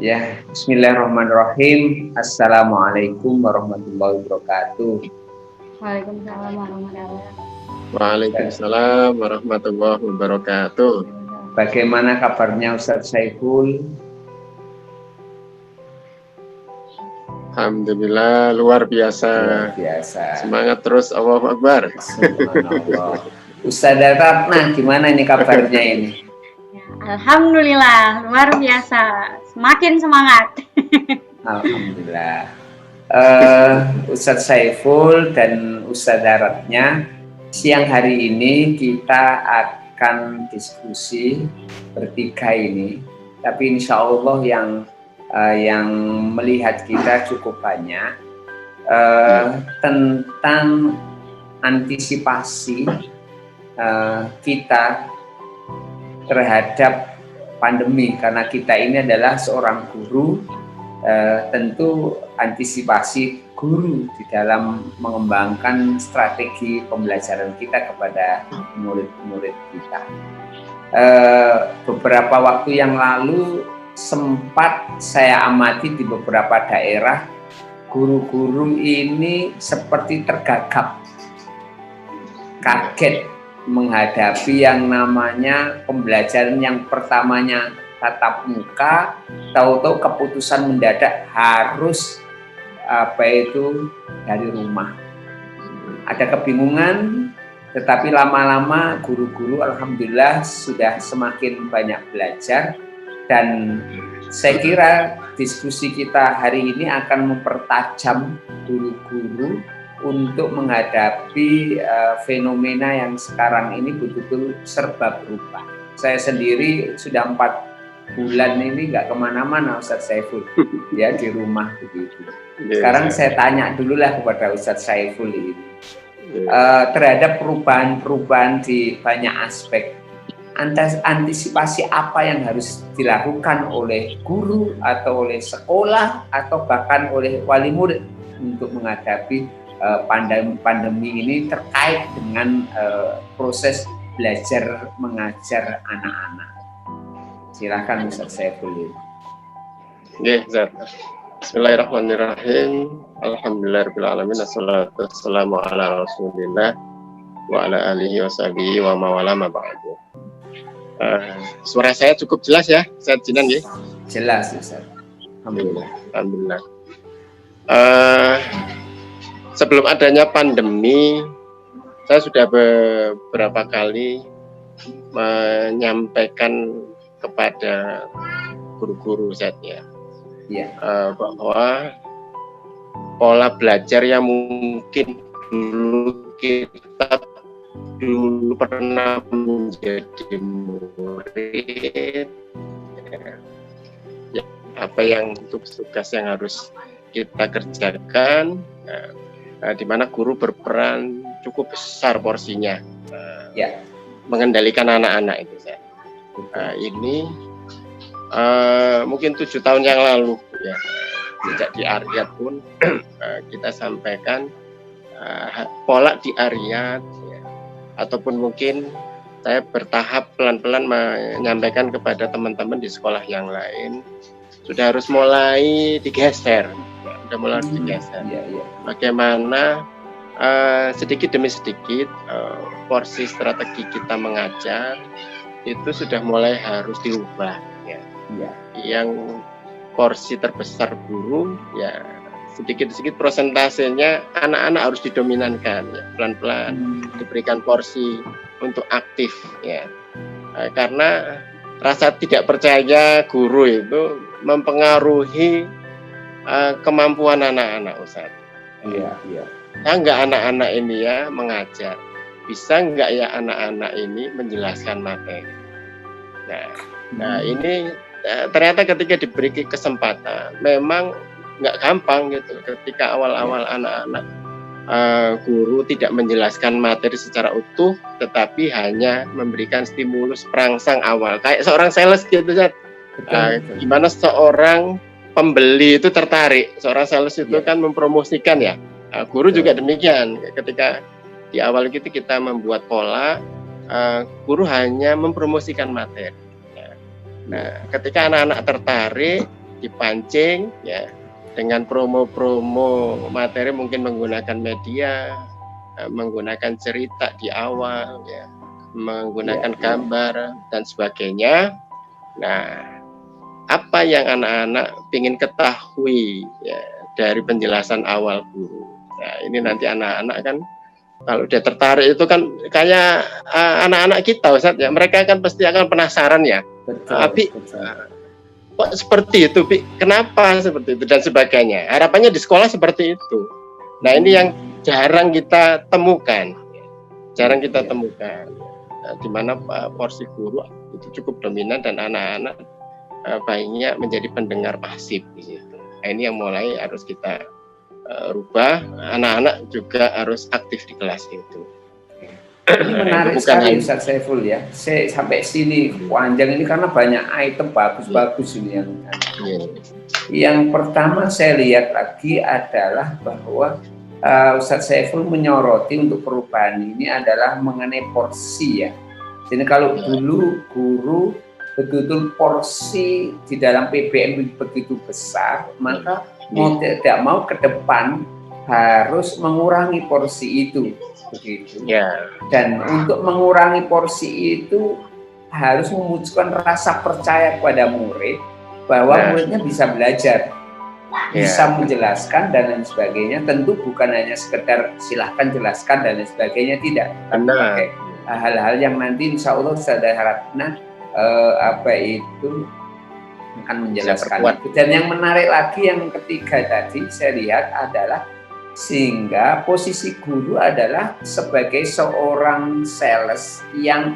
Ya, bismillahirrahmanirrahim. Assalamualaikum warahmatullahi wabarakatuh. Waalaikumsalam warahmatullahi wabarakatuh. Waalaikumsalam warahmatullahi wabarakatuh. Bagaimana kabarnya Ustadz Saiful? Alhamdulillah luar biasa. Luar biasa. Semangat terus, Allahu Akbar. Subhanallah. Ustadzah Ratna, gimana ini kabarnya ini? Ya, alhamdulillah luar biasa. Semakin semangat. Alhamdulillah. Ustadz Saiful dan Ustadzah Ratna, siang hari ini kita akan diskusi bertiga ini, tapi insya Allah yang melihat kita cukup banyak tentang antisipasi kita terhadap pandemi, karena kita ini adalah seorang guru. Tentu antisipasi guru di dalam mengembangkan strategi pembelajaran kita kepada murid-murid kita. Beberapa waktu yang lalu sempat saya amati di beberapa daerah, guru-guru ini seperti tergagap, kaget menghadapi yang namanya pembelajaran yang pertamanya tatap muka, tahu-tahu keputusan mendadak harus dari rumah. Ada kebingungan, tetapi lama-lama guru-guru alhamdulillah sudah semakin banyak belajar, dan saya kira diskusi kita hari ini akan mempertajam guru-guru untuk menghadapi fenomena yang sekarang ini betul-betul serba berubah. Saya sendiri sudah 4 bulan ini nggak kemana-mana Ustadz Saiful, ya di rumah begitu. Sekarang saya tanya dulu lah kepada Ustadz Saiful ini, terhadap perubahan-perubahan di banyak aspek, antisipasi apa yang harus dilakukan oleh guru atau oleh sekolah atau bahkan oleh wali murid untuk menghadapi pandemi ini terkait dengan proses belajar mengajar anak-anak. Silakan Ustaz Saiful. Nggih, Ustaz. Bismillahirrahmanirrahim. Alhamdulillahirabbil alamin. Wassalatu wassalamu ala Rasulillah wa ala alihi washabihi wa mawala ma ba'du. Suara saya cukup jelas ya, Ustaz Jinan nggih? Jelas, Ustaz. Alhamdulillah. Alhamdulillah. Sebelum adanya pandemi, saya sudah beberapa kali menyampaikan kepada guru-guru saatnya, bahwa pola belajar yang mungkin kita pernah menjadi murid, apa yang tugas yang harus kita kerjakan, di mana guru berperan cukup besar porsinya, mengendalikan anak-anak itu. Ini mungkin 7 tahun yang lalu ya, sejak di Ariyat pun kita sampaikan pola di Ariyat ya, ataupun mungkin saya bertahap pelan-pelan menyampaikan kepada teman-teman di sekolah yang lain, sudah harus mulai digeser, bagaimana sedikit demi sedikit porsi strategi kita mengajar itu sudah mulai harus diubah ya. Yang porsi terbesar guru ya, sedikit-sedikit persentasenya anak-anak harus didominankan ya, pelan-pelan diberikan porsi untuk aktif ya, karena rasa tidak percaya guru itu mempengaruhi kemampuan anak-anak, Ustaz. Enggak anak-anak ini ya mengajar, bisa enggak ya anak-anak ini menjelaskan materi. Nah ini ternyata ketika diberi kesempatan memang enggak gampang gitu. Ketika awal-awal anak-anak guru tidak menjelaskan materi secara utuh, tetapi hanya memberikan stimulus perangsang awal, kayak seorang sales gitu, Zat. Gimana seorang pembeli itu tertarik, seorang sales itu kan mempromosikan ya. Guru juga demikian, ketika di awal kita membuat pola, guru hanya mempromosikan materi. Nah, ketika anak-anak tertarik, dipancing ya dengan promo-promo materi, mungkin menggunakan media, menggunakan cerita di awal ya, menggunakan gambar dan sebagainya. Nah, apa yang anak-anak ingin ketahui ya dari penjelasan awal guru. Nah, ini nanti anak-anak kan kalau dia tertarik itu kan kayak anak-anak kita Ustaz ya, mereka kan pasti akan penasaran ya. Betul. Kok seperti itu, Bi? Kenapa seperti itu dan sebagainya. Harapannya di sekolah seperti itu. Nah, ini yang jarang kita temukan. Temukan. Nah, di mana porsi guru itu cukup dominan dan anak-anak baiknya menjadi pendengar pasif gitu. Nah, ini yang mulai harus kita rubah. Anak-anak juga harus aktif di kelas itu. Ini menarik sekali Ustaz Saiful ya. Saya sampai sini panjang ini karena banyak item bagus-bagus ini yang. Yang pertama saya lihat lagi adalah bahwa Ustaz Saiful menyoroti untuk perubahan ini adalah mengenai porsi ya. Jadi kalau dulu guru betul-betul porsi di dalam PBM begitu besar, maka mau tidak mau ke depan harus mengurangi porsi itu, begitu. Dan untuk mengurangi porsi itu harus memunculkan rasa percaya kepada murid bahwa muridnya bisa belajar, bisa menjelaskan dan lain sebagainya. Tentu bukan hanya sekedar silahkan jelaskan dan lain sebagainya, tidak. Hal-hal yang nanti insya Allah saya harapkan akan menjelaskan itu. Dan yang menarik lagi yang ketiga tadi saya lihat adalah sehingga posisi guru adalah sebagai seorang sales yang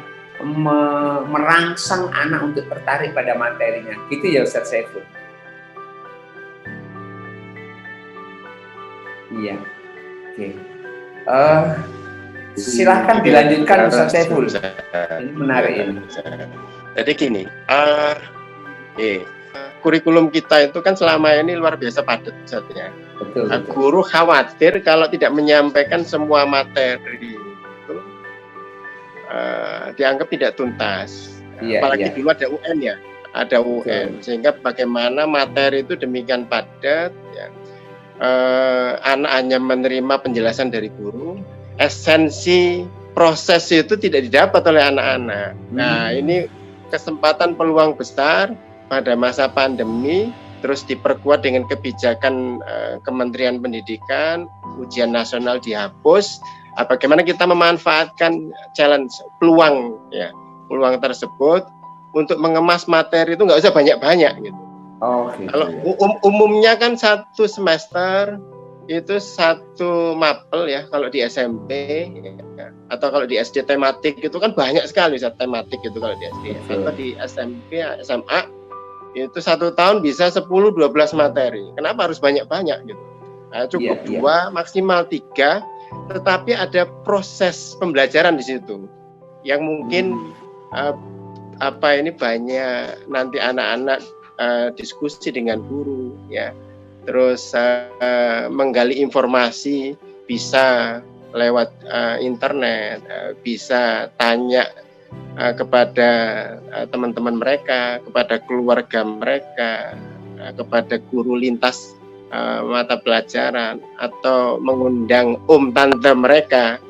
merangsang anak untuk tertarik pada materinya. Gitu ya Ustaz Saiful. Iya. Oke. Silahkan dilanjutkan Ustaz Saiful. Ini menarik ini. Jadi gini, kurikulum kita itu kan selama ini luar biasa padat Ustaznya. Betul. Guru khawatir kalau tidak menyampaikan semua materi itu dianggap tidak tuntas. Apalagi dulu ada UN ya, ada UN. Sehingga bagaimana materi itu demikian padat, ya. Anak hanya menerima penjelasan dari guru, esensi proses itu tidak didapat oleh anak-anak. Nah, ini kesempatan peluang besar pada masa pandemi, terus diperkuat dengan kebijakan Kementerian Pendidikan, ujian nasional dihapus. Bagaimana kita memanfaatkan challenge peluang tersebut untuk mengemas materi itu nggak usah banyak-banyak gitu. Kalau umumnya kan satu semester itu satu mapel ya, kalau di SMP ya, atau kalau di SD tematik itu kan banyak sekali tematik itu kalau di SD. Atau di SMP, SMA itu 1 tahun bisa 10-12 materi. Kenapa harus banyak-banyak gitu? Nah, cukup 2, maksimal 3, tetapi ada proses pembelajaran di situ yang mungkin banyak nanti anak-anak diskusi dengan guru ya. Terus menggali informasi bisa lewat internet, bisa tanya kepada teman-teman mereka, kepada keluarga mereka, kepada guru lintas mata pelajaran, atau mengundang tante mereka.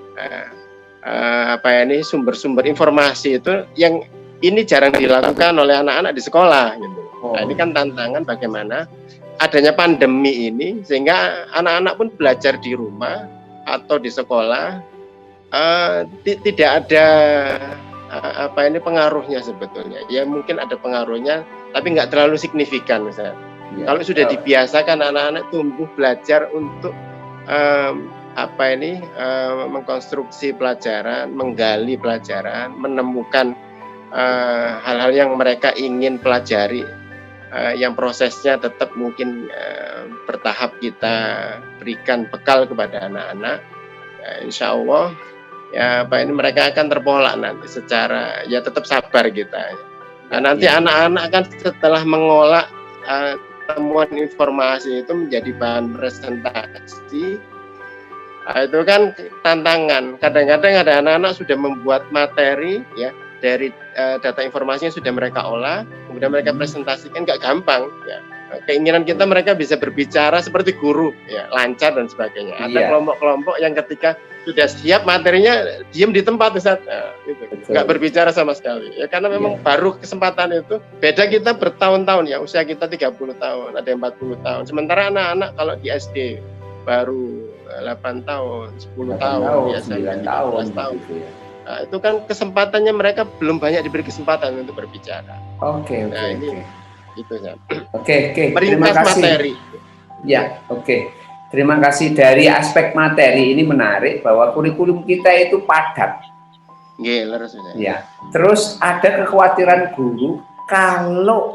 Sumber-sumber informasi itu yang ini jarang dilakukan oleh anak-anak di sekolah gitu. Nah, ini kan tantangan bagaimana adanya pandemi ini sehingga anak-anak pun belajar di rumah atau di sekolah, tidak ada pengaruhnya sebetulnya. Ya mungkin ada pengaruhnya tapi nggak terlalu signifikan misalnya. Kalau sudah dibiasakan anak-anak tumbuh belajar untuk mengkonstruksi pelajaran, menggali pelajaran, menemukan hal-hal yang mereka ingin pelajari, yang prosesnya tetap mungkin bertahap kita berikan bekal kepada anak-anak. Insya Allah mereka akan terpolak nanti secara tetap sabar kita. Nah, nanti anak-anak kan setelah mengolah temuan informasi itu menjadi bahan presentasi. Itu kan tantangan. Kadang-kadang ada anak-anak sudah membuat materi ya dari data informasinya sudah mereka olah, kemudian mereka presentasikan, nggak gampang ya. keinginan kita mereka bisa berbicara seperti guru, ya, lancar dan sebagainya. Ada kelompok-kelompok yang ketika sudah siap materinya diam di tempat, Ustaz, gitu. Nggak berbicara sama sekali. Ya karena memang baru kesempatan itu. Beda kita bertahun-tahun ya, usia kita 30 tahun, ada yang 40 tahun. Sementara anak-anak kalau di SD baru 8 tahun, 10 tahun, biasanya 9 tahun. Gitu ya. Nah, itu kan kesempatannya mereka belum banyak diberi kesempatan untuk berbicara. Oke. Itu ya. Oke. Terima kasih. Materi. Ya, oke. Terima kasih. Dari aspek materi ini menarik bahwa kurikulum kita itu padat. Ya. Terus ada kekhawatiran guru kalau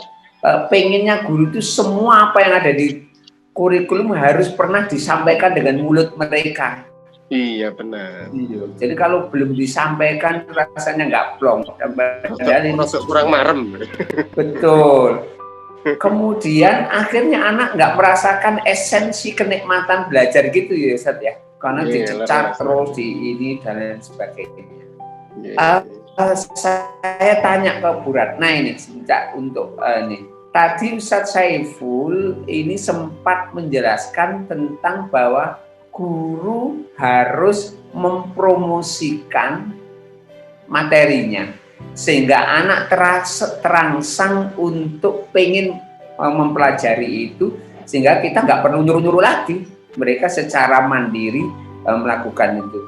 pengennya guru itu semua apa yang ada di kurikulum harus pernah disampaikan dengan mulut mereka. Iya benar. Jadi kalau belum disampaikan rasanya nggak plong. Masuk kurang marem. Betul. Kemudian akhirnya anak nggak merasakan esensi kenikmatan belajar gitu ya Ustaz ya. Karena dicecar terus di ini dan lain sebagainya. Saya tanya ke Bu Ratna ini untuk ini. Tadi Ustaz Saiful ini sempat menjelaskan tentang bahwa guru harus mempromosikan materinya sehingga anak terangsang untuk pengen mempelajari itu, sehingga kita nggak perlu nyuruh-nyuruh lagi, mereka secara mandiri melakukan itu.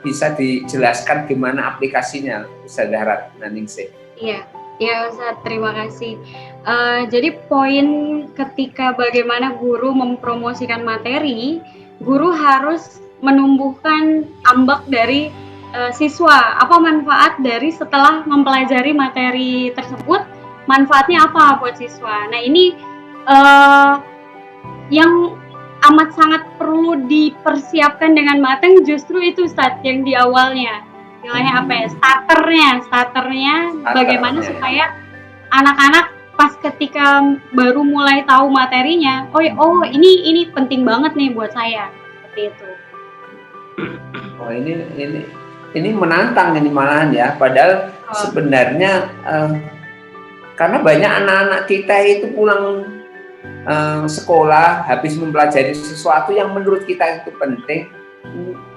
Bisa dijelaskan gimana aplikasinya, Ustaz Ratnaningsih? Iya Ustaz, terima kasih. Jadi poin ketika bagaimana guru mempromosikan materi, guru harus menumbuhkan ambak dari siswa. Apa manfaat dari setelah mempelajari materi tersebut, manfaatnya apa buat siswa. Nah ini yang amat sangat perlu dipersiapkan dengan matang justru itu Ustaz, yang di awalnya. Istilahnya apa ya, starternya bagaimana supaya anak-anak pas ketika baru mulai tahu materinya, oh ini penting banget nih buat saya, seperti itu. Oh ini menantang ini malahan ya, padahal sebenarnya karena banyak anak-anak kita itu pulang sekolah habis mempelajari sesuatu yang menurut kita itu penting,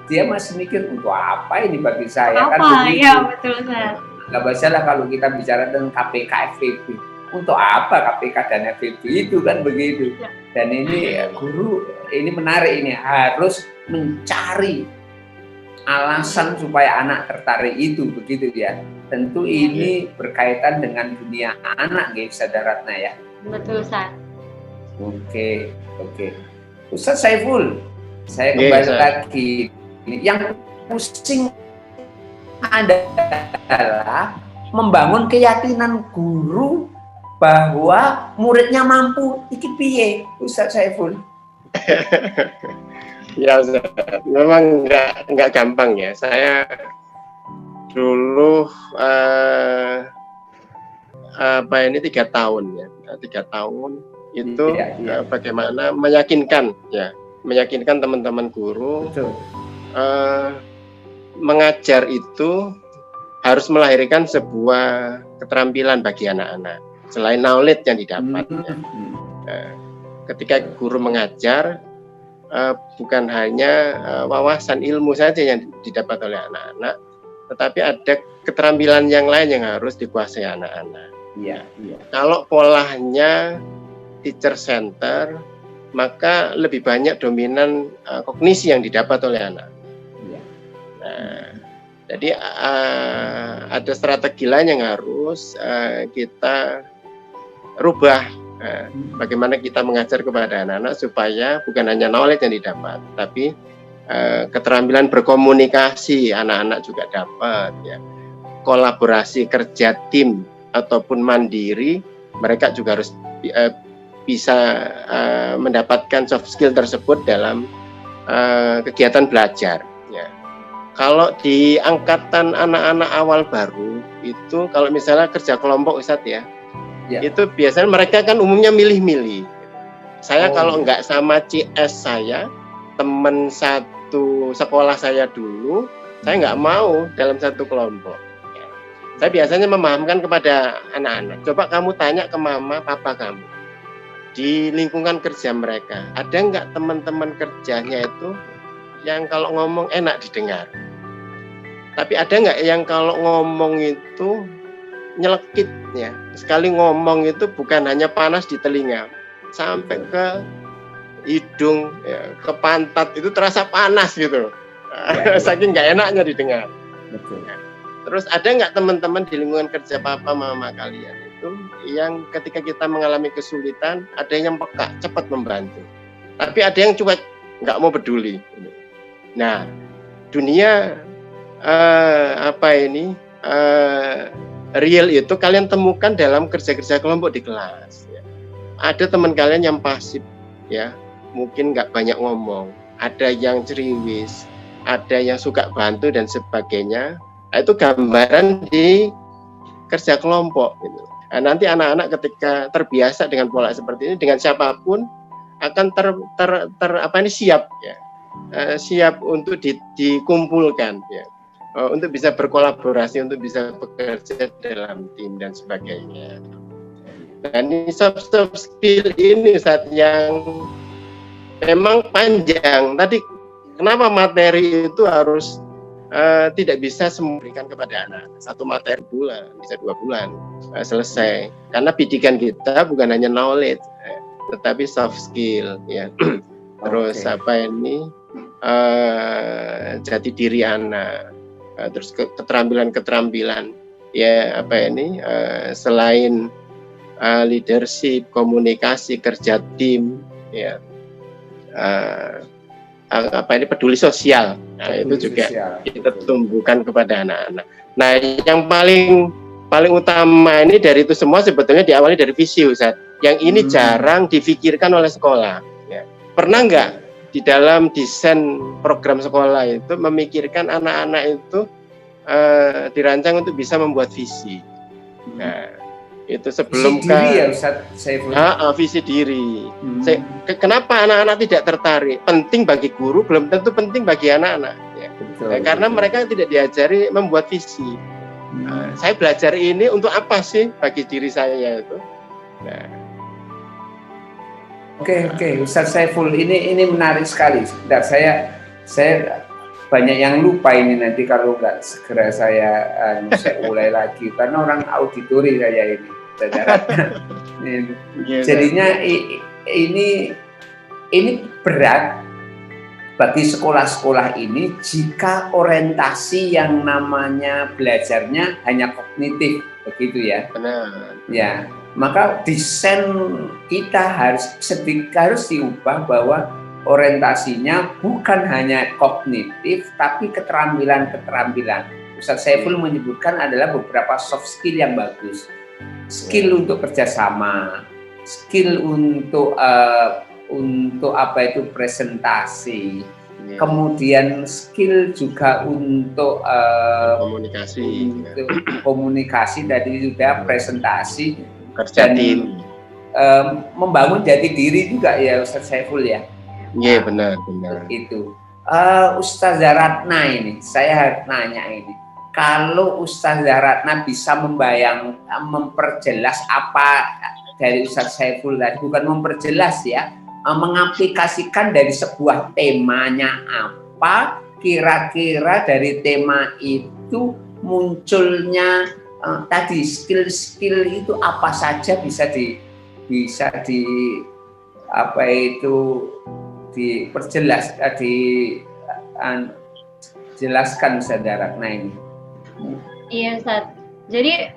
dia masih mikir untuk apa ini bagi saya, kan begitu. Ya betul Ustaz. Nggak masalah kalau kita bicara tentang KPK FVB, untuk apa KPK dan FVB itu, kan begitu. Dan ini guru ini menarik, ini harus mencari alasan supaya anak tertarik itu, begitu ya. Tentu ini berkaitan dengan dunia anak, Ustaz Ratna ya. Betul Ustaz. Oke. Ustaz Saiful, saya kembali lagi. Yang pusing adalah membangun keyakinan guru bahwa muridnya mampu. Iki piye, Ustaz Saiful? Ya, memang nggak gampang ya. Saya dulu 3 tahun ya, 3 tahun itu bagaimana meyakinkan teman-teman guru. Betul. Mengajar itu harus melahirkan sebuah keterampilan bagi anak-anak selain knowledge yang didapat. Ketika guru mengajar, bukan hanya wawasan ilmu saja yang didapat oleh anak-anak, tetapi ada keterampilan yang lain yang harus dikuasai anak-anak. Iya. Kalau polanya teacher center, maka lebih banyak dominan kognisi yang didapat oleh anak. Jadi ada strategi lain yang harus kita rubah. Bagaimana kita mengajar kepada anak-anak supaya bukan hanya knowledge yang didapat, tapi keterampilan berkomunikasi anak-anak juga dapat. Ya. Kolaborasi kerja tim ataupun mandiri, mereka juga harus bisa mendapatkan soft skill tersebut dalam kegiatan belajar. Ya. Kalau di angkatan anak-anak awal baru itu, kalau misalnya kerja kelompok Ustadz ya, itu biasanya mereka kan umumnya milih-milih. Saya kalau nggak sama CS saya, teman satu sekolah saya dulu, saya nggak mau dalam satu kelompok. Ya. Saya biasanya memahamkan kepada anak-anak, coba kamu tanya ke mama, papa kamu, di lingkungan kerja mereka, ada nggak teman-teman kerjanya itu yang kalau ngomong enak didengar? Tapi ada nggak yang kalau ngomong itu nyelekit ya? Sekali ngomong itu bukan hanya panas di telinga, sampai ke hidung, ya, ke pantat itu terasa panas gitu. Saking nggak enaknya didengar. Betul. Terus ada nggak teman-teman di lingkungan kerja papa mama kalian itu yang ketika kita mengalami kesulitan ada yang peka cepat membantu, tapi ada yang cuek nggak mau peduli. Nah, dunia real itu kalian temukan dalam kerja-kerja kelompok di kelas. Ya. Ada teman kalian yang pasif, ya, mungkin nggak banyak ngomong, ada yang ceriwis, ada yang suka bantu dan sebagainya. Itu gambaran di kerja kelompok gitu. Nah, nanti anak-anak ketika terbiasa dengan pola seperti ini, dengan siapapun akan siap ya, siap untuk dikumpulkan ya, untuk bisa berkolaborasi, untuk bisa bekerja dalam tim dan sebagainya. Dan ini soft skill ini saat yang memang panjang. Tadi kenapa materi itu harus tidak bisa memberikan kepada anak satu materi bulan, bisa 2 bulan selesai, karena pendidikan kita bukan hanya knowledge tetapi soft skill ya. Terus jati diri anak, terus keterampilan ya selain leadership, komunikasi, kerja tim ya, peduli sosial. Nah, itu juga kita tumbuhkan kepada anak-anak. Nah, yang paling utama ini dari itu semua sebetulnya diawali dari visi, Ustaz. Yang ini jarang difikirkan oleh sekolah. Ya. Pernah nggak di dalam desain program sekolah itu memikirkan anak-anak itu dirancang untuk bisa membuat visi? Nah, itu sebelum visi diri ya Ustaz Saiful. Visi diri. Kenapa anak-anak tidak tertarik? Penting bagi guru, belum tentu penting bagi anak-anak. Ya. Karena mereka tidak diajari membuat visi. Saya belajar ini untuk apa sih bagi diri saya itu? Nah. Oke, Ustaz Saiful, ini menarik sekali. Sebentar, saya banyak yang lupa ini nanti kalau nggak segera saya mulai lagi, karena orang auditori saya ini. Jadinya ini berat bagi sekolah-sekolah ini jika orientasi yang namanya belajarnya hanya kognitif, begitu ya. Benar. Ya, maka desain kita harus diubah bahwa orientasinya bukan hanya kognitif tapi keterampilan. Ustaz Saiful menyebutkan adalah beberapa soft skill yang bagus. Skill untuk kerjasama, skill untuk presentasi, kemudian skill juga untuk komunikasi dari sudah presentasi, kerja tim, membangun jati diri juga ya Ustaz Saiful ya. Iya benar. Itu Ustazah Ratna ini, saya nanya ini. Kalau Ustazah Ratna bisa memperjelas apa dari Ustaz Saiful tadi, bukan memperjelas ya, mengaplikasikan dari sebuah temanya apa, kira-kira dari tema itu munculnya tadi skill-skill itu apa saja bisa diperjelas, jelaskan Ustazah Ratna ini. Iya, Ustaz. Jadi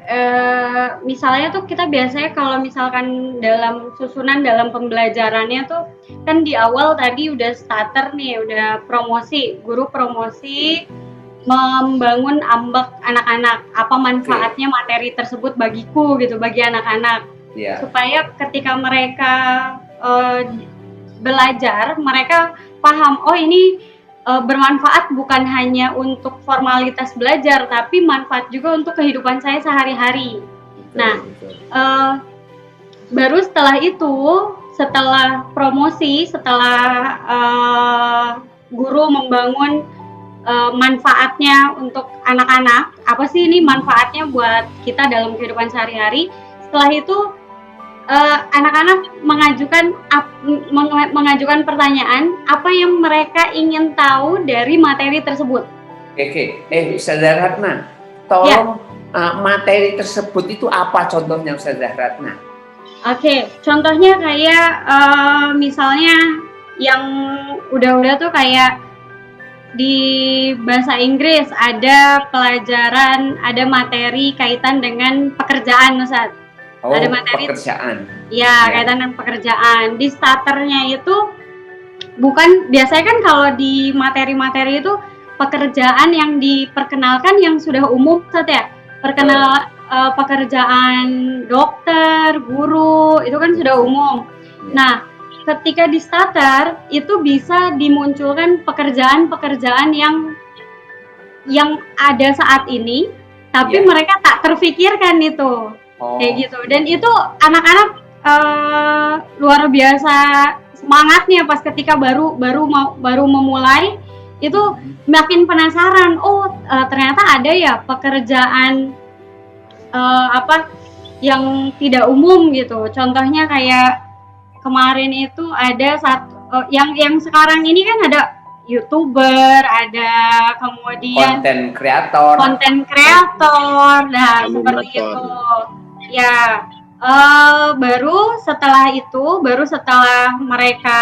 misalnya tuh kita biasanya kalau misalkan dalam susunan dalam pembelajarannya tuh kan di awal tadi udah starter nih, udah promosi, guru promosi membangun ambak anak-anak, apa manfaatnya materi tersebut bagiku gitu, bagi anak-anak. Supaya ketika mereka belajar, mereka paham, oh ini bermanfaat bukan hanya untuk formalitas belajar, tapi manfaat juga untuk kehidupan saya sehari-hari. Baru setelah itu, setelah promosi, setelah guru membangun manfaatnya untuk anak-anak, apa sih ini manfaatnya buat kita dalam kehidupan sehari-hari. Setelah itu anak-anak mengajukan pertanyaan apa yang mereka ingin tahu dari materi tersebut. Oke, Ustazah Ratna, tolong materi tersebut itu apa contohnya Ustazah Ratna? Oke, contohnya kayak misalnya yang udah tuh kayak di bahasa Inggris ada pelajaran, ada materi kaitan dengan pekerjaan, Ustaz. Ada materi pekerjaan. Ya, kaitan dengan pekerjaan. Di starternya itu bukan, biasanya kan kalau di materi-materi itu pekerjaan yang diperkenalkan yang sudah umum, Ustaz ya. Pekerjaan dokter, guru, itu kan sudah umum. Nah, ketika di starter itu bisa dimunculkan pekerjaan-pekerjaan yang ada saat ini, tapi mereka tak terfikirkan itu, kayak gitu. Dan itu anak-anak luar biasa semangatnya pas ketika baru memulai itu, makin penasaran. Ternyata ada ya pekerjaan yang tidak umum gitu. Contohnya kayak kemarin itu ada yang sekarang ini kan ada YouTuber, ada kemudian konten kreator, nah seperti itu. Ya, baru setelah mereka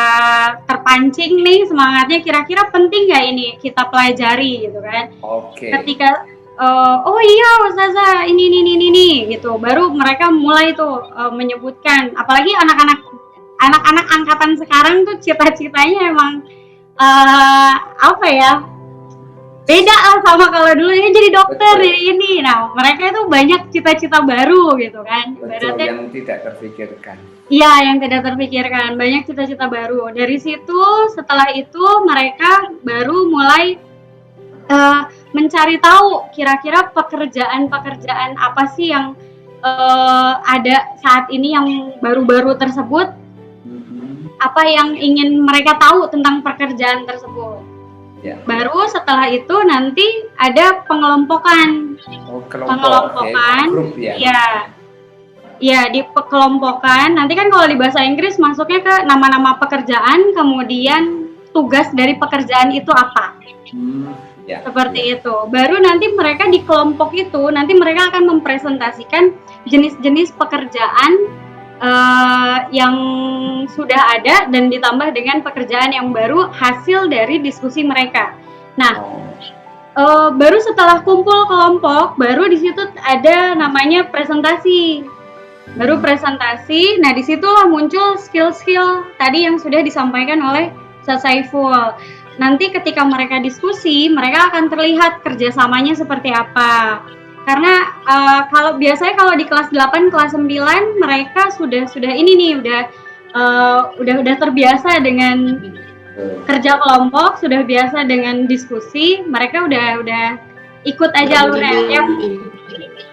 terpancing nih semangatnya, kira-kira penting nggak ini kita pelajari gitu kan? Ketika iya Ustazah ini gitu, baru mereka mulai tuh menyebutkan, apalagi anak-anak angkatan sekarang tuh cita-citanya emang beda lah sama kalau dulu ya jadi dokter ini. Nah, mereka itu banyak cita-cita baru gitu kan. Betul, yang tidak terpikirkan. Iya, yang tidak terpikirkan, banyak cita-cita baru. Dari situ, setelah itu mereka baru mulai mencari tahu kira-kira pekerjaan apa sih yang ada saat ini yang baru-baru tersebut. Apa yang ingin mereka tahu tentang pekerjaan tersebut. Baru setelah itu nanti ada pengelompokan. Pengelompokan. Ya, dikelompokan. Nanti kan kalau di bahasa Inggris masuknya ke nama-nama pekerjaan, kemudian tugas dari pekerjaan itu apa. Seperti itu. Baru nanti mereka di kelompok itu, nanti mereka akan mempresentasikan jenis-jenis pekerjaan yang sudah ada dan ditambah dengan pekerjaan yang baru hasil dari diskusi mereka. Nah, baru setelah kumpul kelompok, baru di situ ada namanya presentasi. Baru presentasi. Nah, disitulah muncul skill-skill tadi yang sudah disampaikan oleh Ustaz Saiful. Nanti ketika mereka diskusi, mereka akan terlihat kerjasamanya seperti apa. Karena kalau biasanya kalau di kelas 8, kelas 9 mereka sudah ini nih udah terbiasa dengan kerja kelompok, sudah biasa dengan diskusi, mereka udah ikut aja alurnya. Yang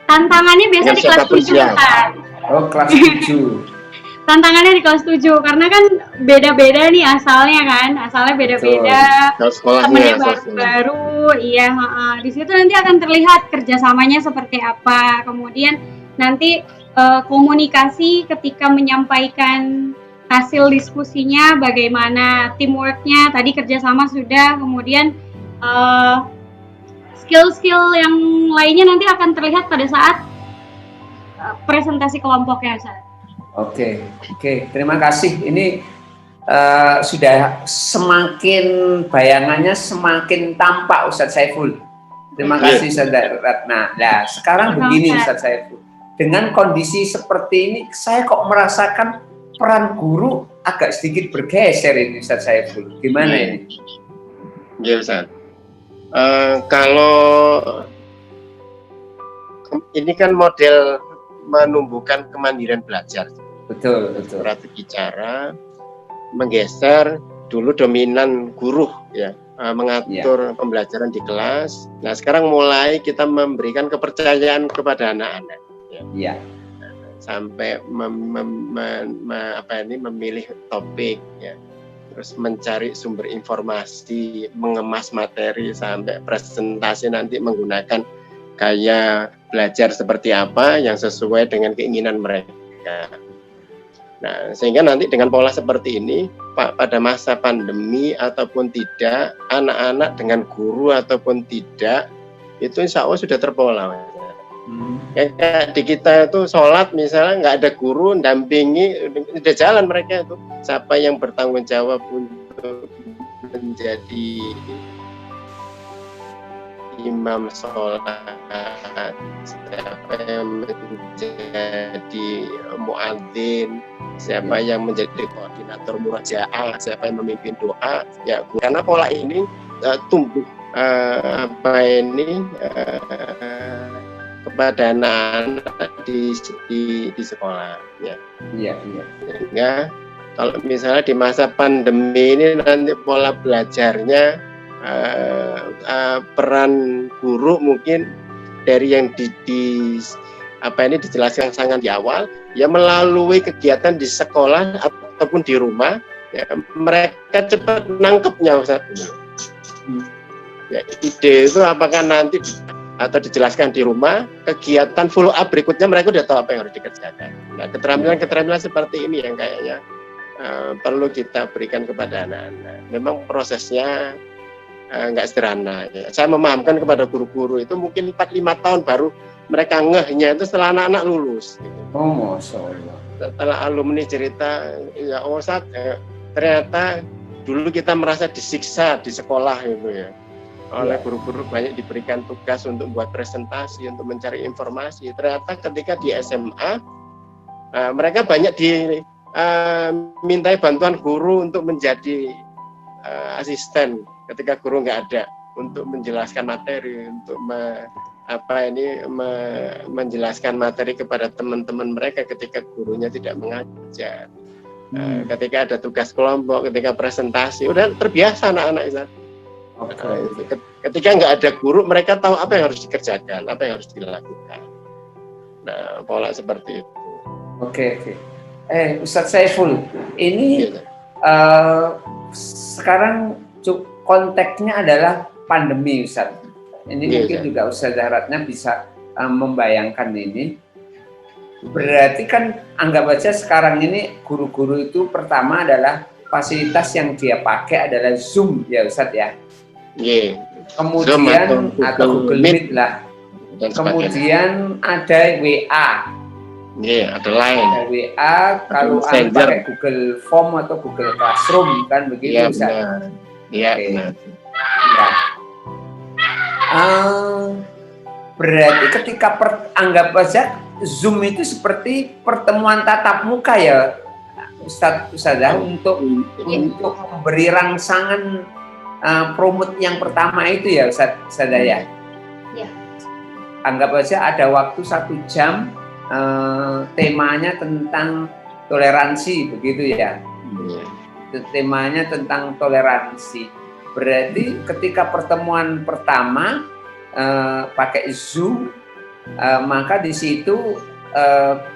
tantangannya biasa di kelas 7 kan. Kelas 7. Tantangannya di kelas 7 karena kan beda-beda nih asalnya beda-beda, temennya baru-baru, di situ nanti akan terlihat kerjasamanya seperti apa, kemudian nanti komunikasi ketika menyampaikan hasil diskusinya bagaimana, teamworknya tadi kerjasama sudah, kemudian skill-skill yang lainnya nanti akan terlihat pada saat presentasi kelompoknya, Ustaz. Oke, terima kasih. Ini sudah semakin bayangannya semakin tampak Ustaz Saiful. Terima kasih Ustaz Ratna. Nah, sekarang begini Ustaz Saiful. Dengan kondisi seperti ini, saya kok merasakan peran guru agak sedikit bergeser ini Ustaz Saiful. Gimana ini? Ya Ustaz. Kalau ini kan model menumbuhkan kemandirian belajar. Betul. Strategi cara menggeser, dulu dominan guru ya, mengatur pembelajaran di kelas. Nah, sekarang mulai kita memberikan kepercayaan kepada anak-anak ya. Sampai memilih topik ya. terus mencari sumber informasi, mengemas materi sampai presentasi nanti menggunakan gaya belajar seperti apa yang sesuai dengan keinginan mereka. Nah, sehingga nanti dengan pola seperti ini, Pak, pada masa pandemi ataupun tidak, anak-anak dengan guru ataupun tidak, itu insya Allah sudah terpola. Kayak di kita itu sholat misalnya nggak ada guru, dampingi, udah jalan mereka itu. Siapa yang bertanggung jawab untuk menjadi imam sholat, siapa yang menjadi muadzin, siapa yang menjadi koordinator murojaah, siapa yang memimpin doa, ya karena pola ini tumbuh kepada anak-anak di sekolah, ya. Iya. Sehingga kalau misalnya di masa pandemi ini nanti pola belajarnya peran guru mungkin dari yang dijelaskan sangat di awal, ya melalui kegiatan di sekolah ataupun di rumah, ya mereka cepat nangkepnya, Ustaz. Ya, ide itu apakah nanti atau dijelaskan di rumah, kegiatan follow up berikutnya mereka udah tahu apa yang harus dikerjakan. Nah, keterampilan seperti ini yang kayaknya perlu kita berikan kepada anak-anak. Memang prosesnya nggak sederhana. Ya. Saya memahamkan kepada guru-guru itu mungkin 4-5 tahun baru mereka ngehnya itu setelah anak-anak lulus. Gitu. Oh, Masya Allah. Setelah alumni cerita, ya Ustaz, ternyata dulu kita merasa disiksa di sekolah gitu ya. Oleh guru-guru banyak diberikan tugas untuk buat presentasi, untuk mencari informasi. Ternyata ketika di SMA, mereka banyak dimintai bantuan guru untuk menjadi asisten ketika guru nggak ada, untuk menjelaskan materi, untuk menjelaskan materi kepada teman-teman mereka ketika gurunya tidak mengajar. Ketika ada tugas kelompok, ketika presentasi, udah terbiasa anak-anak itu. Ketika nggak ada guru, mereka tahu apa yang harus dikerjakan, apa yang harus dilakukan. Nah, pola seperti itu. Oke. Ustadz Saiful, ini sekarang konteksnya adalah pandemi, Ustadz. Ini mungkin juga Ustadz Ratna bisa membayangkan ini. Berarti kan anggap aja sekarang ini guru-guru itu pertama adalah fasilitas yang dia pakai adalah Zoom, ya Ustadz ya. Kemudian atau Google Meet lah. Kemudian ada WA. Ada Line. Ada WA, kalau pakai Google Form atau Google Classroom kan begitu, Ustadz. Iya. Berarti ketika anggap aja Zoom itu seperti pertemuan tatap muka ya, Ustazah, untuk memberi rangsangan promote yang pertama itu ya, Ustazah ya. Anggap aja ada waktu 1 jam, temanya tentang toleransi begitu ya. Temanya tentang toleransi. Berarti ketika pertemuan pertama pakai Zoom, maka di situ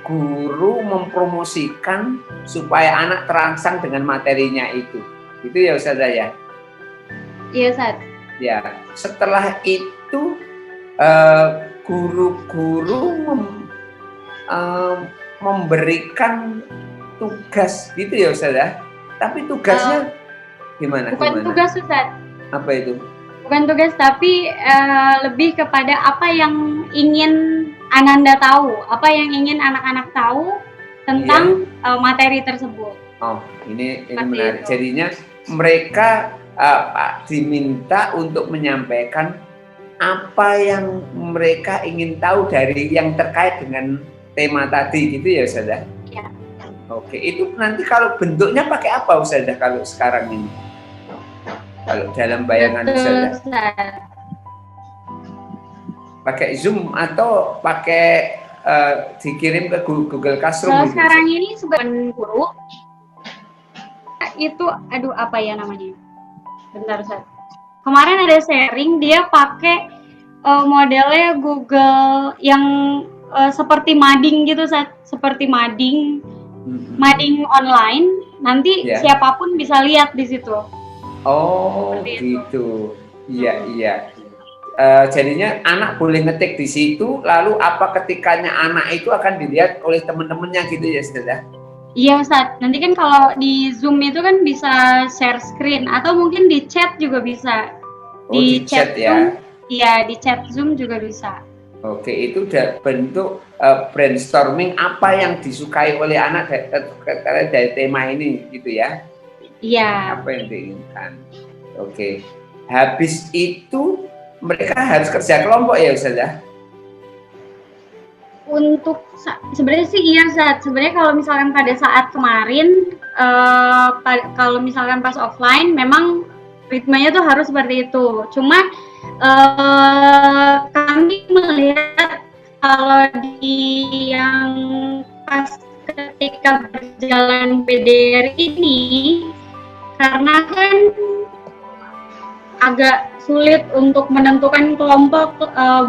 guru mempromosikan supaya anak terangsang dengan materinya itu. Gitu ya Ustazah ya? Iya, Ustaz. Ya, setelah itu guru-guru memberikan tugas gitu ya Ustazah? Tapi tugasnya gimana? Bukan tugas, Ustaz. Apa itu? Bukan tugas, tapi lebih kepada apa yang ingin Ananda tahu, apa yang ingin anak-anak tahu tentang materi tersebut. Oh, ini menarik. Jadinya mereka diminta untuk menyampaikan apa yang mereka ingin tahu dari yang terkait dengan tema tadi, gitu ya Ustazah? Ya. Oke, itu nanti kalau bentuknya pakai apa Ustazah kalau sekarang ini? Kalau dalam bayangan Ustazah? Pakai Zoom atau pakai dikirim ke Google Classroom? Kalau sekarang ini sebagai guru itu, apa ya namanya? Bentar, Ustaz. Kemarin ada sharing, dia pakai modelnya Google yang seperti mading gitu, Ustaz. Seperti mading. mading online, nanti siapapun bisa lihat di situ. Oh, gitu. Iya, iya. Jadinya anak boleh ngetik di situ, lalu apa ketikanya anak itu akan dilihat oleh teman-temannya gitu ya, Ustazah? Iya, Ustaz. Nanti kan kalau di Zoom itu kan bisa share screen atau mungkin di chat juga bisa. Di chat ya? Zoom, iya, di chat Zoom juga bisa. Oke, itu udah bentuk brainstorming apa yang disukai oleh anak dari tema ini gitu ya? Iya. Apa yang diinginkan? Oke. Habis itu mereka harus kerja kelompok ya, Ustazah? Untuk sebenarnya sih iya, Ustaz. Sebenarnya kalau misalkan pada saat kemarin, kalau misalkan pas offline, memang ritmenya tuh harus seperti itu. Cuma kami melihat kalau di yang pas ketika berjalan PDR ini, karena kan agak sulit untuk menentukan kelompok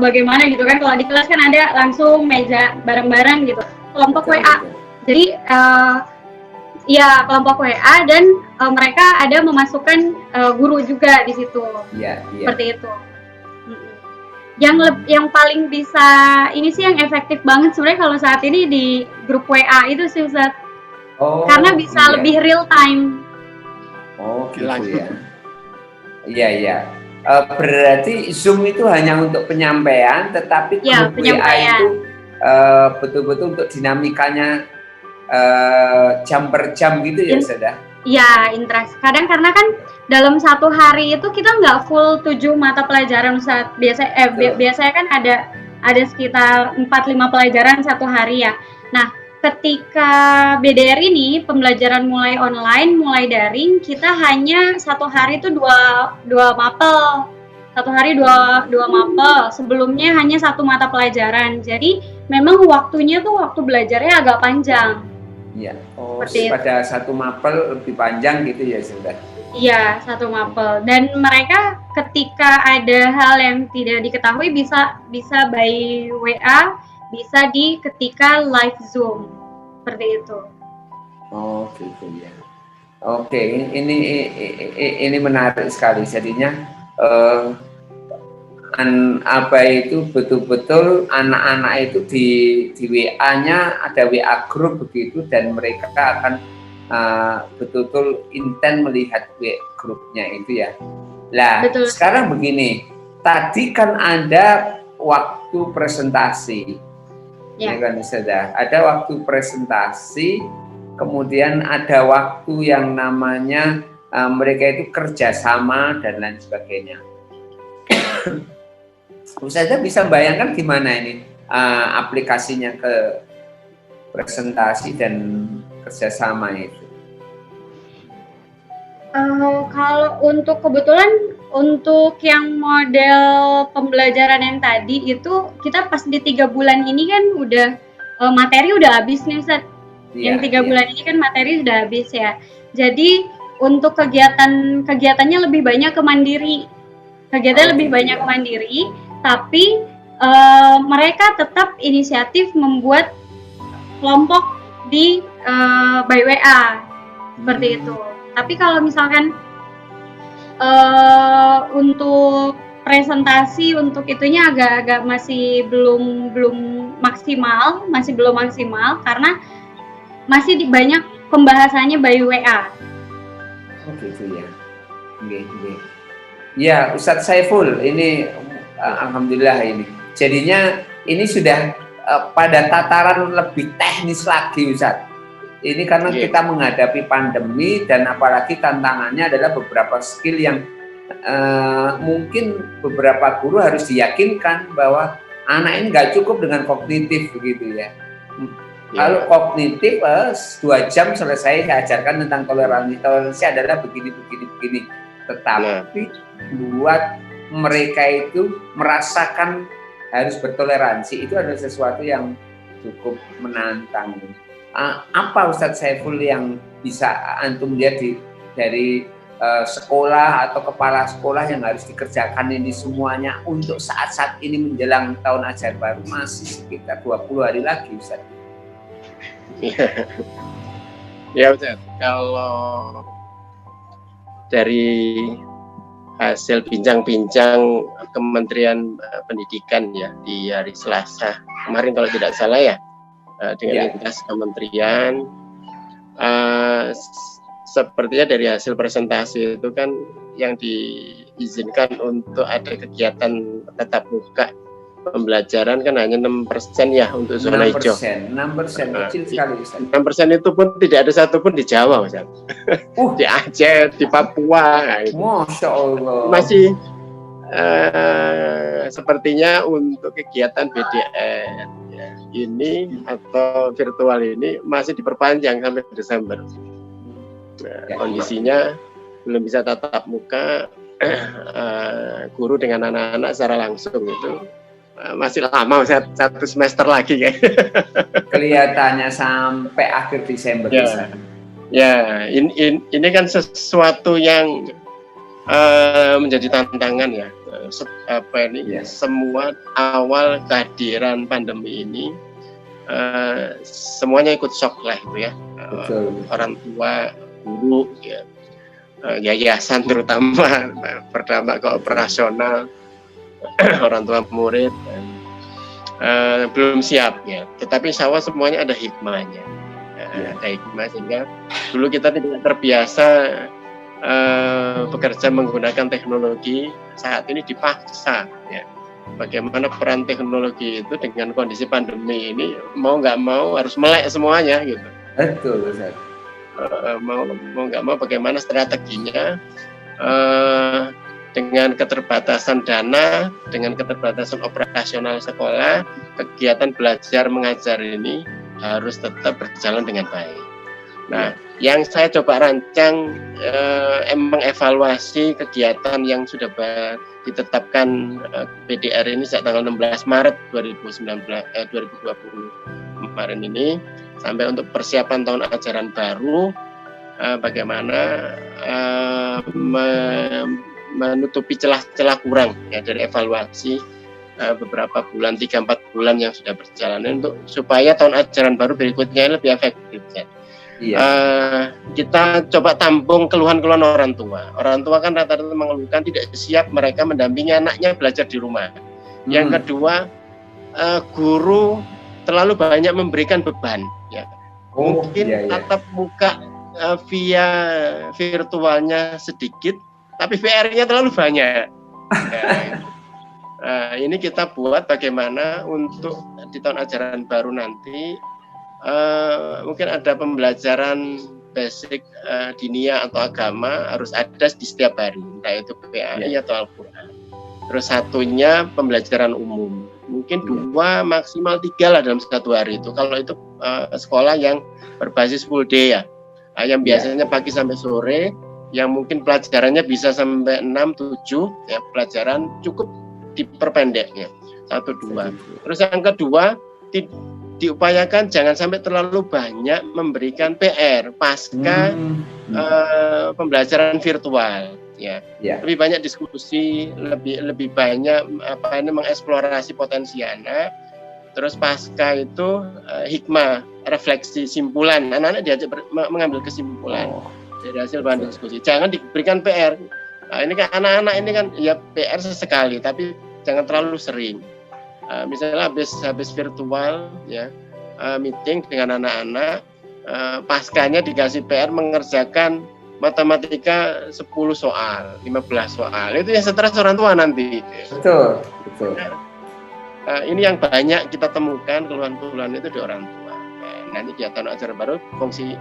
bagaimana gitu kan. Kalau di kelas kan ada langsung meja bareng-bareng gitu, kelompok WA. Jadi ya kelompok WA dan mereka ada memasukkan guru juga di situ. Seperti itu. Yang paling bisa ini sih yang efektif banget sebenarnya kalau saat ini di grup WA itu sih, Ustaz. Karena bisa lebih real time. Oh, gitu ya. Iya, iya. Berarti Zoom itu hanya untuk penyampaian, tetapi grup WA itu betul-betul untuk dinamikanya jam per jam gitu ya, Ustazah? Iya, interaksi. Kadang karena kan dalam satu hari itu kita nggak full 7 mata pelajaran, Ustaz. Biasanya kan ada sekitar 4-5 pelajaran satu hari ya. Nah, ketika BDR ini pembelajaran mulai online, mulai daring, kita hanya satu hari itu dua mapel. Satu hari dua mapel. Sebelumnya hanya satu mata pelajaran. Jadi memang waktunya tuh waktu belajarnya agak panjang. Iya. Oh, pada satu mapel lebih panjang gitu ya, Sudah? Iya, satu mapel. Dan mereka ketika ada hal yang tidak diketahui bisa by WA, bisa ketika live Zoom. Seperti itu. Oh, gitu ya. Oke, ini menarik sekali. Jadinya itu betul-betul anak-anak itu di WA-nya ada WA grup begitu, dan mereka akan betul-betul intens melihat grupnya itu ya. Nah, sekarang begini, tadi kan ada waktu presentasi, ya kan, sudah ada waktu presentasi, kemudian ada waktu yang namanya mereka itu kerjasama dan lain sebagainya. Ustazah bisa bayangkan gimana ini aplikasinya ke presentasi dan kerjasama itu? Kalau kebetulan untuk yang model pembelajaran yang tadi itu kita pas di 3 bulan ini kan udah materi udah habis nih, Ustaz. Yang 3 bulan ini kan materi udah habis ya. Jadi untuk kegiatannya lebih banyak ke mandiri. Banyak mandiri, tapi mereka tetap inisiatif membuat kelompok di by WA seperti itu. Tapi kalau misalkan untuk presentasi untuk itunya agak masih belum maksimal, karena masih banyak pembahasannya by WA. Oh gitu ya. Ya, Ustadz Saiful, ini alhamdulillah ini. Jadinya ini sudah pada tataran lebih teknis lagi, Ustadz. Ini karena kita menghadapi pandemi dan apalagi tantangannya adalah beberapa skill yang mungkin beberapa guru harus diyakinkan bahwa anak ini nggak cukup dengan kognitif begitu ya. Kalau kognitif 2 jam selesai diajarkan tentang toleransi adalah begini. Tetapi buat mereka itu merasakan harus bertoleransi itu adalah sesuatu yang cukup menantang. Apa Ustadz Saiful yang bisa antum lihat dari sekolah atau kepala sekolah yang harus dikerjakan ini semuanya untuk saat-saat ini menjelang tahun ajar baru, masih sekitar 20 hari lagi, Ustadz? Ya Ustaz, kalau dari hasil bincang-bincang Kementerian Pendidikan ya di hari Selasa kemarin kalau tidak salah ya, dengan lintas kementerian, sepertinya dari hasil presentasi itu kan yang diizinkan untuk ada kegiatan tatap muka pembelajaran kan hanya 6% ya untuk zona hijau. 6% kecil sekali. 6% itu pun tidak ada satupun di Jawa, Ustaz. Di Aceh, di Papua. Masya Allah. Masih sepertinya untuk kegiatan BDR ya, ini atau virtual ini masih diperpanjang sampai Desember. Kondisinya belum bisa tatap muka, guru dengan anak-anak secara langsung itu masih lama, satu semester lagi ya. Kelihatannya sampai akhir Desember. Ya, ini kan sesuatu yang menjadi tantangan ya. Semua awal kehadiran pandemi ini semuanya ikut shock lah itu ya. Orang tua, guru, ya, yayasan terutama berdampak ke operasional, orang tua murid belum siap ya. Tetapi insya Allah semuanya ada hikmahnya. Ada hikmah sehingga dulu kita tidak terbiasa bekerja menggunakan teknologi, saat ini dipaksa ya. Bagaimana peran teknologi itu dengan kondisi pandemi ini mau nggak mau harus melek semuanya gitu. Betul, Ustaz. Mau nggak mau bagaimana strateginya, dengan keterbatasan dana, dengan keterbatasan operasional sekolah, kegiatan belajar mengajar ini harus tetap berjalan dengan baik. Nah, yang saya coba rancang mengevaluasi kegiatan yang sudah ditetapkan PDR ini sejak tanggal 16 Maret 2020 kemarin ini sampai untuk persiapan tahun ajaran baru, bagaimana menutupi celah-celah kurang ya dari evaluasi beberapa bulan, 3-4 bulan yang sudah berjalan untuk supaya tahun ajaran baru berikutnya lebih efektif ya. Kita coba tampung keluhan-keluhan orang tua. Orang tua kan rata-rata mengeluhkan tidak siap mereka mendampingi anaknya belajar di rumah. Yang kedua, guru terlalu banyak memberikan beban ya. Mungkin tatap muka via virtualnya sedikit, tapi PR-nya terlalu banyak. Ini kita buat bagaimana untuk di tahun ajaran baru nanti mungkin ada pembelajaran basic diniyah atau agama harus ada di setiap hari, entah itu PAI atau Al-Quran. Terus satunya pembelajaran umum, mungkin 2 maksimal 3 lah dalam satu hari itu. Kalau itu sekolah yang berbasis full day ya, yang biasanya pagi sampai sore, yang mungkin pelajarannya bisa sampai 6-7 ya, pelajaran cukup diperpendek ya, 1-2. Terus yang kedua diupayakan jangan sampai terlalu banyak memberikan PR pasca pembelajaran virtual ya. Lebih banyak diskusi, lebih banyak mengeksplorasi potensi anak. Terus pasca itu hikmah, refleksi, simpulan, anak-anak diajak mengambil kesimpulan dari hasil bahan diskusi. Jangan diberikan PR. Nah, ini kan anak-anak ini kan ya PR sesekali, tapi jangan terlalu sering. Misalnya habis virtual ya, meeting dengan anak-anak, paskanya dikasih PR mengerjakan matematika 10 soal, 15 soal. Itu yang stres orang tua nanti. Betul. Ini yang banyak kita temukan keluhan-keluhan itu di orang tua. Nanti di tahun ajaran baru fungsi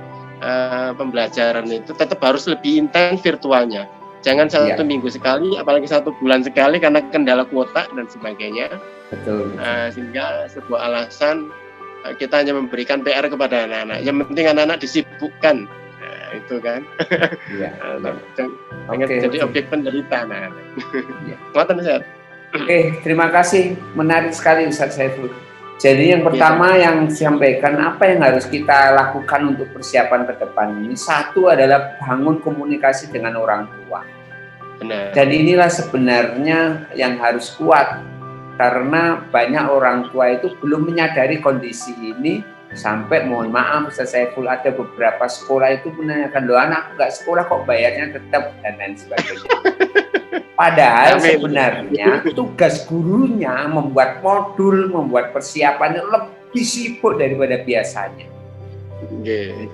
pembelajaran itu tetap harus lebih intens virtualnya. Jangan 1 minggu sekali, apalagi 1 bulan sekali karena kendala kuota dan sebagainya. Betul. Sehingga sebuah alasan kita hanya memberikan PR kepada anak-anak. Yang penting anak-anak disibukkan, itu kan. Jangan jadi objek penderita anak-anak. Ngoten Ustaz. Terima kasih, menarik sekali Ustaz Saiful. Jadi yang pertama yang disampaikan, apa yang harus kita lakukan untuk persiapan ke depan ini? Satu adalah bangun komunikasi dengan orang tua. Benar. Dan inilah sebenarnya yang harus kuat, karena banyak orang tua itu belum menyadari kondisi ini Sampai mohon maaf Ustaz Saiful, ada beberapa sekolah itu menanyakan, loh anak nggak sekolah kok bayarnya tetap, dan lain sebagainya. Padahal sebenarnya tugas gurunya membuat modul, membuat persiapannya lebih sibuk daripada biasanya.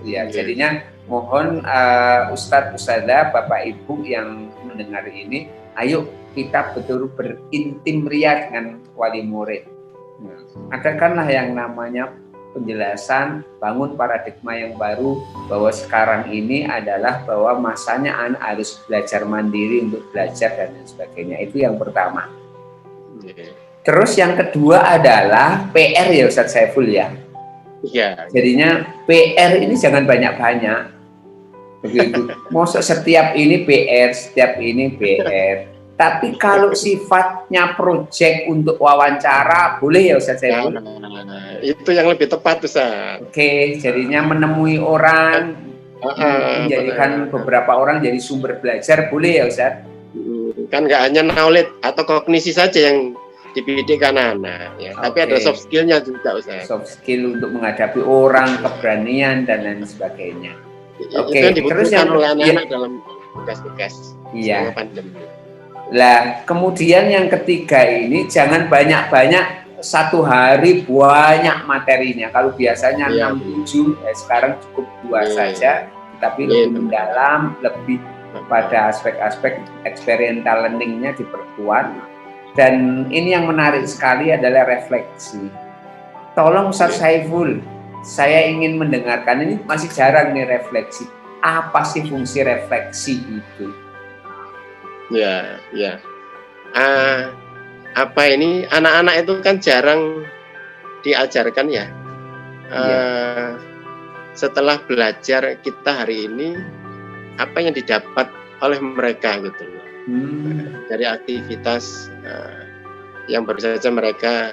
Ya, jadinya mohon Ustadz, Ustadzah, Bapak Ibu yang mendengar ini, ayo kita betul berintim ria dengan wali murid. Adakanlah yang namanya penjelasan, bangun paradigma yang baru bahwa sekarang ini adalah bahwa masanya anak harus belajar mandiri untuk belajar dan lain sebagainya. Itu yang pertama. Terus yang kedua adalah PR ya Ustadz Saiful ya. Iya. Jadinya PR ini jangan banyak-banyak. Begitu. Masa setiap ini PR, setiap ini PR. Tapi kalau sifatnya proyek untuk wawancara, boleh ya Ustaz Saiful? Itu yang lebih tepat Ustaz. Oke, jadinya menemui orang, menjadikan beberapa orang jadi sumber belajar, boleh ya Ustaz? Kan nggak hanya knowledge atau kognisi saja yang dibidik anak-anak, ya. Tapi ada soft skill-nya juga Ustaz. Soft skill untuk menghadapi orang, keberanian, dan lain sebagainya. Oke, terus yang oleh anak-anak dalam tugas-tugas pandemi. Lah, kemudian yang ketiga ini jangan banyak-banyak satu hari banyak materinya. Kalau biasanya 6-7, sekarang cukup 2 saja, tapi lebih mendalam, lebih pada aspek-aspek experiential learning-nya diperkuat. Dan ini yang menarik sekali adalah refleksi. Tolong Ustaz Saiful, saya ingin mendengarkan, ini masih jarang nih refleksi. Apa sih fungsi refleksi itu? Ya. Apa ini anak-anak itu kan jarang diajarkan ya. Setelah belajar kita hari ini, apa yang didapat oleh mereka gitu loh. Dari aktivitas yang baru saja mereka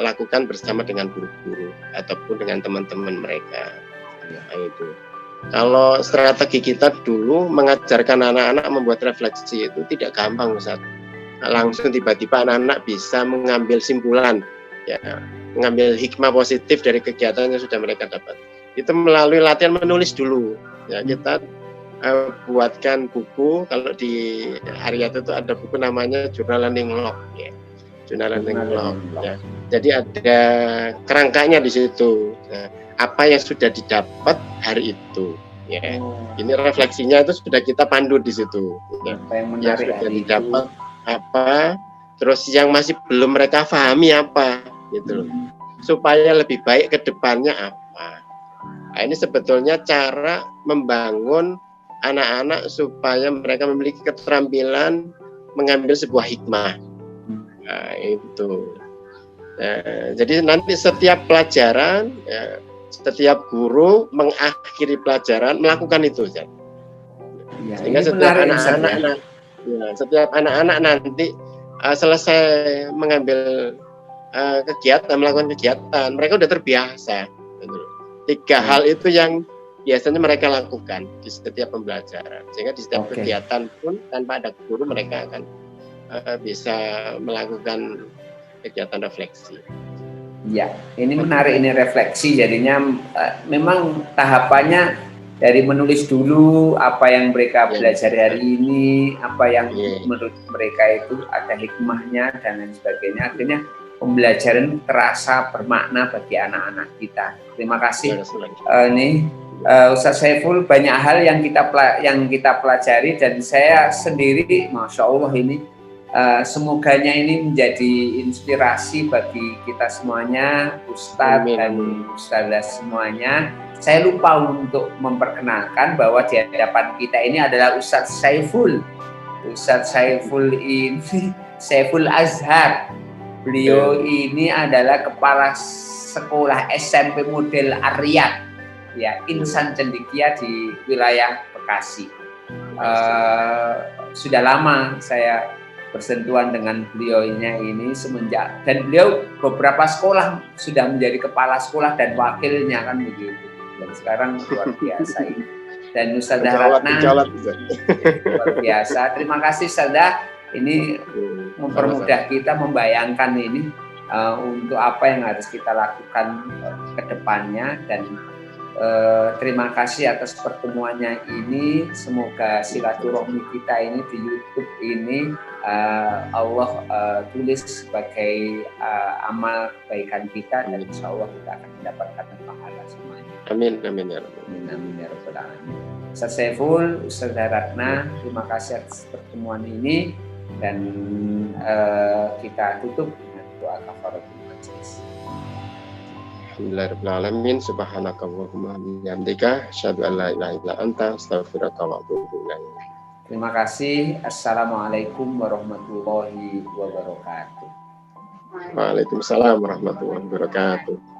lakukan bersama dengan guru-guru ataupun dengan teman-teman mereka. Itu. Kalau strategi kita dulu mengajarkan anak-anak membuat refleksi itu tidak gampang Ustaz. Langsung tiba-tiba anak-anak bisa mengambil simpulan, ya, mengambil hikmah positif dari kegiatan yang sudah mereka dapat. Itu melalui latihan menulis dulu. Ya, kita buatkan buku. Kalau di Haryat itu ada buku namanya Journal Learning Log, ya. Journal Learning Log. Ya. Jadi ada kerangkanya di situ. Ya. Apa yang sudah didapat hari itu, ya. Ini refleksinya itu sudah kita pandu di situ, ya. Yang sudah didapat apa, terus yang masih belum mereka pahami apa, gitu, supaya lebih baik ke depannya apa. Nah, ini sebetulnya cara membangun anak-anak supaya mereka memiliki keterampilan mengambil sebuah hikmah. Nah, itu. Nah, jadi nanti setiap pelajaran, ya, setiap guru mengakhiri pelajaran melakukan itu, ya. Sehingga setiap anak-anak nanti selesai mengambil kegiatan, melakukan kegiatan, mereka udah terbiasa. 3 hal itu yang biasanya mereka lakukan di setiap pembelajaran, sehingga di setiap kegiatan pun tanpa ada guru mereka akan bisa melakukan kegiatan refleksi. Ya, ini menarik, ini refleksi. Jadinya memang tahapannya dari menulis dulu apa yang mereka belajar hari ini, apa yang menurut mereka itu ada hikmahnya dan lain sebagainya. Akhirnya pembelajaran terasa bermakna bagi anak-anak kita. Terima kasih. Ustaz Saiful, banyak hal yang kita pelajari dan saya sendiri, masya Allah ini. Semoganya ini menjadi inspirasi bagi kita semuanya, Ustadz dan Ustadzah semuanya. Saya lupa untuk memperkenalkan bahwa di hadapan kita ini adalah Ustadz Saiful. Ustadz Saiful ini Saiful Azhar. Beliau ini adalah kepala sekolah SMP model Haryat, ya, Insan Cendekia di wilayah Bekasi. Sudah lama saya bersentuhan dengan beliaunya ini semenjak, dan beliau beberapa sekolah sudah menjadi kepala sekolah dan wakilnya kan begitu, dan sekarang luar biasa ini. Dan Ustadzah Ratna luar biasa. Terima kasih Ustadzah, ini mempermudah kita membayangkan ini untuk apa yang harus kita lakukan ke depannya. Dan terima kasih atas pertemuannya ini. Semoga silaturahmi kita ini di YouTube ini Allah tulis sebagai amal kebaikan kita, dan insya Allah kita akan mendapatkan pahala semuanya. Amin, amin ya Rabbal Amin, amin ya Rabbal Alamin. Ustaz Saiful, Ustaz Ratna, terima kasih atas pertemuan ini, dan kita tutup dengan doa kafaratul majlis. Alhamdulillahirrahmanirrahim. Subhanakallahumma bihamdika asyhadu an la ilaha illa anta astaghfiruka wa atubu ilaik. Terima kasih. Assalamualaikum warahmatullahi wabarakatuh. Waalaikumsalam warahmatullahi wabarakatuh.